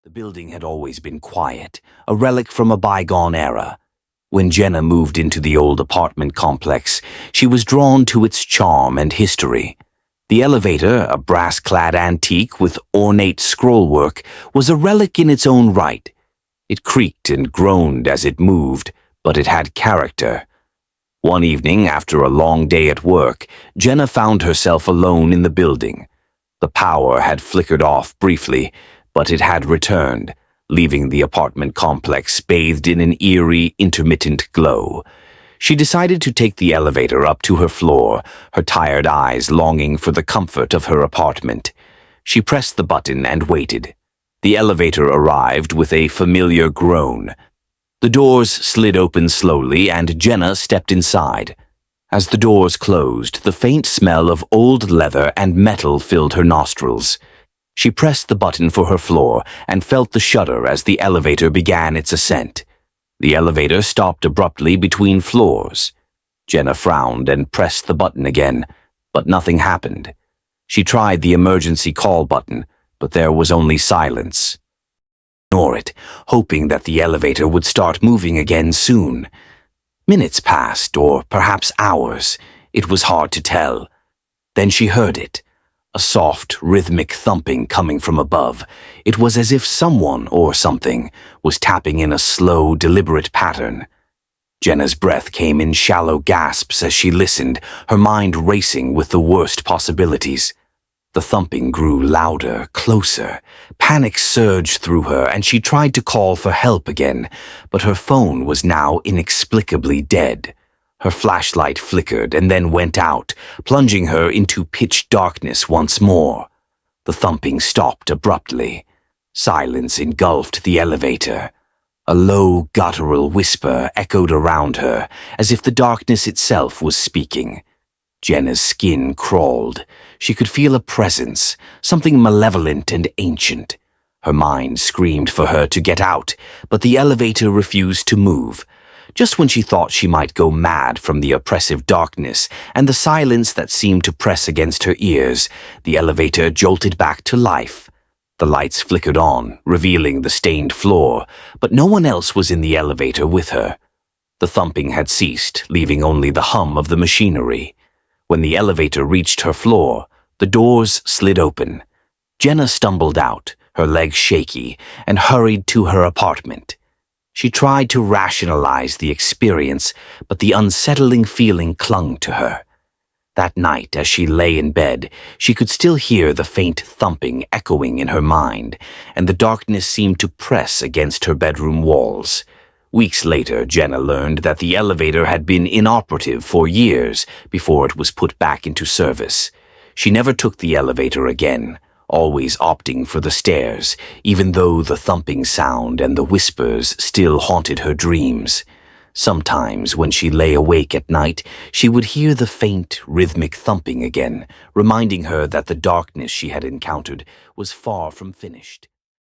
The building had always been quiet, a relic from a bygone era. When Jenna moved into the old apartment complex, she was drawn to its charm and history. The elevator, a brass-clad antique with ornate scrollwork, was a relic in its own right. It creaked and groaned as it moved, but it had character. One evening, after a long day at work, Jenna found herself alone in the building. The power had flickered off briefly, but it had returned, leaving the apartment complex bathed in an eerie, intermittent glow. She decided to take the elevator up to her floor, her tired eyes longing for the comfort of her apartment. She pressed the button and waited. The elevator arrived with a familiar groan. The doors slid open slowly, and Jenna stepped inside. As the doors closed, the faint smell of old leather and metal filled her nostrils. She pressed the button for her floor and felt the shudder as the elevator began its ascent. The elevator stopped abruptly between floors. Jenna frowned and pressed the button again, but nothing happened. She tried the emergency call button, but there was only silence. Ignore it, hoping that the elevator would start moving again soon. Minutes passed, or perhaps hours. It was hard to tell. Then she heard it. A soft, rhythmic thumping coming from above. It was as if someone, or something, was tapping in a slow, deliberate pattern. Jenna's breath came in shallow gasps as she listened, her mind racing with the worst possibilities. The thumping grew louder, closer. Panic surged through her, and she tried to call for help again, but her phone was now inexplicably dead. Her flashlight flickered and then went out, plunging her into pitch darkness once more. The thumping stopped abruptly. Silence engulfed the elevator. A low, guttural whisper echoed around her, as if the darkness itself was speaking. Jenna's skin crawled. She could feel a presence, something malevolent and ancient. Her mind screamed for her to get out, but the elevator refused to move. Just when she thought she might go mad from the oppressive darkness and the silence that seemed to press against her ears, the elevator jolted back to life. The lights flickered on, revealing the stained floor, but no one else was in the elevator with her. The thumping had ceased, leaving only the hum of the machinery. When the elevator reached her floor, the doors slid open. Jenna stumbled out, her legs shaky, and hurried to her apartment. She tried to rationalize the experience, but the unsettling feeling clung to her. That night, as she lay in bed, she could still hear the faint thumping echoing in her mind, and the darkness seemed to press against her bedroom walls. Weeks later, Jenna learned that the elevator had been inoperative for years before it was put back into service. She never took the elevator again, always opting for the stairs, even though the thumping sound and the whispers still haunted her dreams. Sometimes, when she lay awake at night, she would hear the faint, rhythmic thumping again, reminding her that the darkness she had encountered was far from finished.